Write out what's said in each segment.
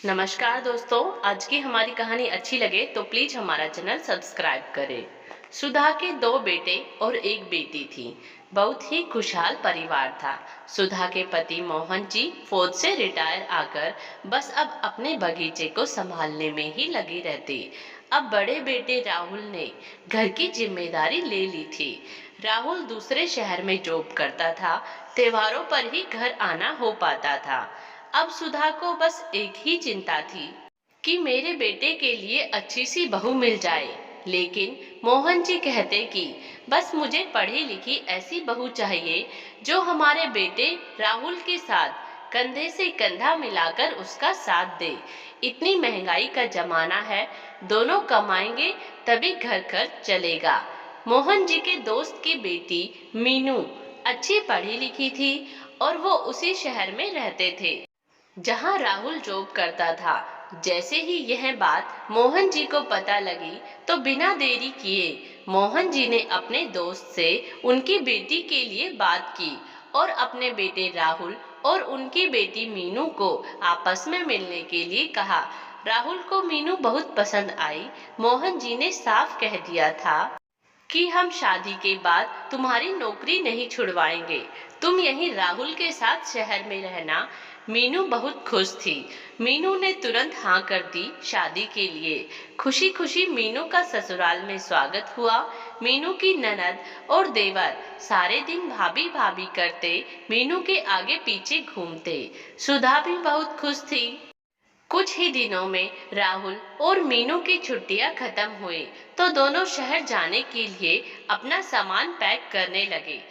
नमस्कार दोस्तों। आज की हमारी कहानी अच्छी लगे तो प्लीज हमारा चैनल सब्सक्राइब करें। सुधा के दो बेटे और एक बेटी थी। बहुत ही खुशहाल परिवार था। सुधा के पति मोहन जी फौज से रिटायर आकर बस अब अपने बगीचे को संभालने में ही लगे रहते। अब बड़े बेटे राहुल ने घर की जिम्मेदारी ले ली थी। राहुल दूसरे शहर में जॉब करता था। त्योहारों पर ही घर आना हो पाता था। अब सुधा को बस एक ही चिंता थी कि मेरे बेटे के लिए अच्छी सी बहू मिल जाए। लेकिन मोहन जी कहते कि बस मुझे पढ़ी लिखी ऐसी बहू चाहिए जो हमारे बेटे राहुल के साथ कंधे से कंधा मिलाकर उसका साथ दे। इतनी महंगाई का जमाना है, दोनों कमाएंगे तभी घर खर्च चलेगा। मोहन जी के दोस्त की बेटी मीनू अच्छी पढ़ी लिखी थी और वो उसी शहर में रहते थे जहां राहुल जॉब करता था। जैसे ही यह बात मोहन जी को पता लगी तो बिना देरी किए मोहन जी ने अपने दोस्त से उनकी बेटी के लिए बात की और अपने बेटे राहुल और उनकी बेटी मीनू को आपस में मिलने के लिए कहा। राहुल को मीनू बहुत पसंद आई। मोहन जी ने साफ कह दिया था कि हम शादी के बाद तुम्हारी नौकरी नहीं छुड़वाएंगे, तुम यहीं राहुल के साथ शहर में रहना। मीनू बहुत खुश थी। मीनू ने तुरंत हाँ कर दी शादी के लिए। खुशी खुशी मीनू का ससुराल में स्वागत हुआ। मीनू की ननद और देवर सारे दिन भाभी भाभी करते मीनू के आगे पीछे घूमते। सुधा भी बहुत खुश थी। कुछ ही दिनों में राहुल और मीनू की छुट्टियां खत्म हुई तो दोनों शहर जाने के लिए अपना सामान पैक करने लगे।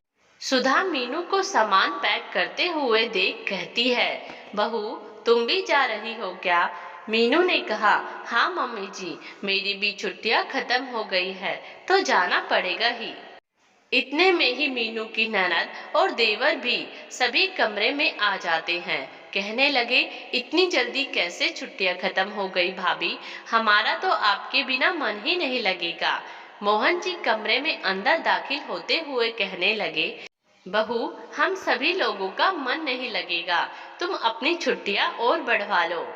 सुधा मीनू को सामान पैक करते हुए देख कहती है, बहू तुम भी जा रही हो क्या? मीनू ने कहा, हाँ मम्मी जी, मेरी भी छुट्टियां खत्म हो गई है तो जाना पड़ेगा ही। इतने में ही मीनू की ननद और देवर भी सभी कमरे में आ जाते हैं। कहने लगे, इतनी जल्दी कैसे छुट्टियां खत्म हो गई भाभी, हमारा तो आपके बिना मन ही नहीं लगेगा। मोहन जी कमरे में अंदर दाखिल होते हुए कहने लगे, बहू हम सभी लोगों का मन नहीं लगेगा, तुम अपनी छुट्टियां और बढ़वा लो।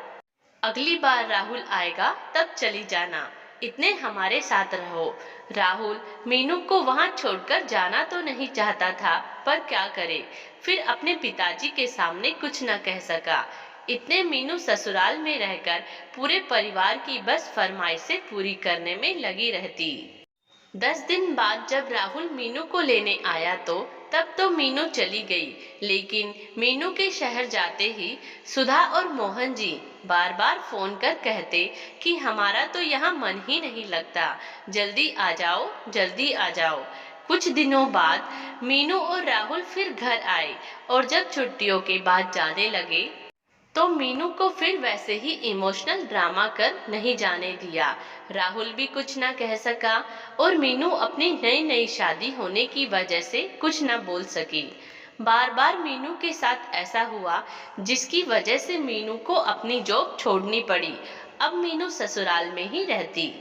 अगली बार राहुल आएगा तब चली जाना, इतने हमारे साथ रहो। राहुल मीनू को वहां छोड़कर जाना तो नहीं चाहता था, पर क्या करे, फिर अपने पिताजी के सामने कुछ न कह सका। इतने मीनू ससुराल में रहकर पूरे परिवार की बस फरमाइशें पूरी करने में लगी रहती। 10 दिन बाद जब राहुल मीनू को लेने आया तो तब तो मीनू चली गई। लेकिन मीनू के शहर जाते ही सुधा और मोहन जी बार बार फोन कर कहते कि हमारा तो यहाँ मन ही नहीं लगता, जल्दी आ जाओ जल्दी आ जाओ। कुछ दिनों बाद मीनू और राहुल फिर घर आए और जब छुट्टियों के बाद जाने लगे तो मीनू को फिर वैसे ही इमोशनल ड्रामा कर नहीं जाने दिया। राहुल भी कुछ ना कह सका और मीनू अपनी नई नई शादी होने की वजह से कुछ ना बोल सकी। बार बार मीनू के साथ ऐसा हुआ जिसकी वजह से मीनू को अपनी जॉब छोड़नी पड़ी। अब मीनू ससुराल में ही रहती।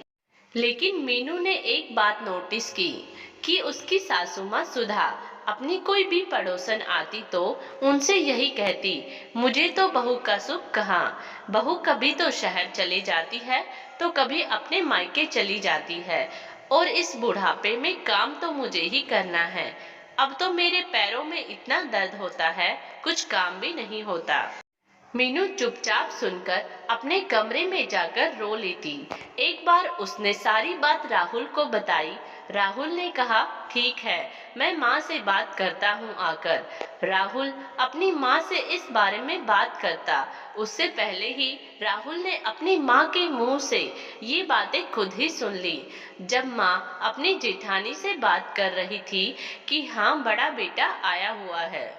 लेकिन मीनू ने एक बात नोटिस की कि उसकी सासू माँ सुधा अपनी कोई भी पड़ोसन आती तो उनसे यही कहती, मुझे तो बहू का सुख कहाँ। बहू कभी तो शहर चली जाती है तो कभी अपने मायके चली जाती है और इस बुढ़ापे में काम तो मुझे ही करना है। अब तो मेरे पैरों में इतना दर्द होता है, कुछ काम भी नहीं होता। मीनू चुपचाप सुनकर अपने कमरे में जाकर रो लेती। एक बार उसने सारी बात राहुल को बताई। राहुल ने कहा, ठीक है, मैं माँ से बात करता हूँ आकर। राहुल अपनी माँ से इस बारे में बात करता उससे पहले ही राहुल ने अपनी माँ के मुंह से ये बातें खुद ही सुन ली। जब माँ अपनी जेठानी से बात कर रही थी कि हाँ बड़ा बेटा आया हुआ है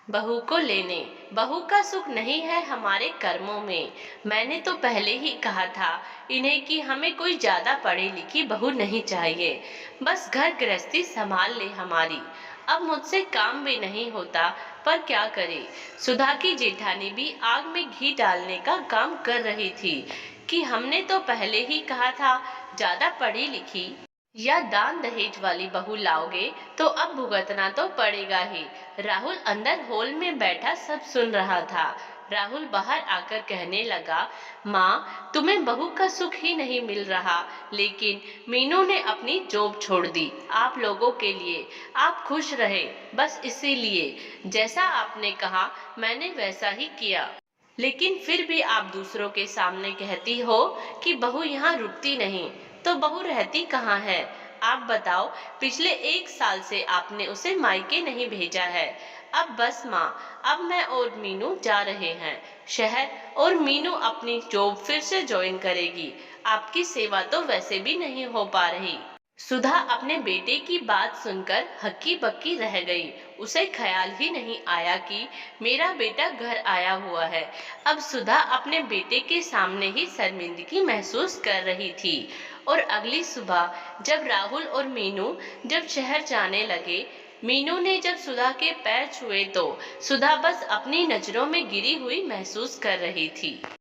बहू को लेने, बहू का सुख नहीं है हमारे कर्मों में। मैंने तो पहले ही कहा था इन्हें कि हमें कोई ज्यादा पढ़ी लिखी बहू नहीं चाहिए, बस घर गृहस्थी संभाल ले हमारी। अब मुझसे काम भी नहीं होता, पर क्या करे। सुधा की जेठानी भी आग में घी डालने का काम कर रही थी कि हमने तो पहले ही कहा था ज्यादा पढ़ी लिखी या दान दहेज वाली बहू लाओगे तो अब भुगतना तो पड़ेगा ही। राहुल अंदर हॉल में बैठा सब सुन रहा था। राहुल बाहर आकर कहने लगा, माँ तुम्हें बहू का सुख ही नहीं मिल रहा, लेकिन मीनू ने अपनी जॉब छोड़ दी आप लोगों के लिए। आप खुश रहे, बस इसीलिए जैसा आपने कहा मैंने वैसा ही किया। लेकिन फिर भी आप दूसरों के सामने कहती हो कि बहू यहाँ रुकती नहीं, तो बहू रहती कहाँ है? आप बताओ, पिछले 1 साल से आपने उसे मायके नहीं भेजा है। अब बस माँ, अब मैं और मीनू जा रहे हैं शहर, और मीनू अपनी जॉब फिर से ज्वाइन करेगी। आपकी सेवा तो वैसे भी नहीं हो पा रही। सुधा अपने बेटे की बात सुनकर हक्की बक्की रह गई। उसे ख्याल ही नहीं आया कि मेरा बेटा घर आया हुआ है। अब सुधा अपने बेटे के सामने ही शर्मिंदगी महसूस कर रही थी। और अगली सुबह जब राहुल और मीनू जब शहर जाने लगे, मीनू ने जब सुधा के पैर छुए तो सुधा बस अपनी नजरों में गिरी हुई महसूस कर रही थी।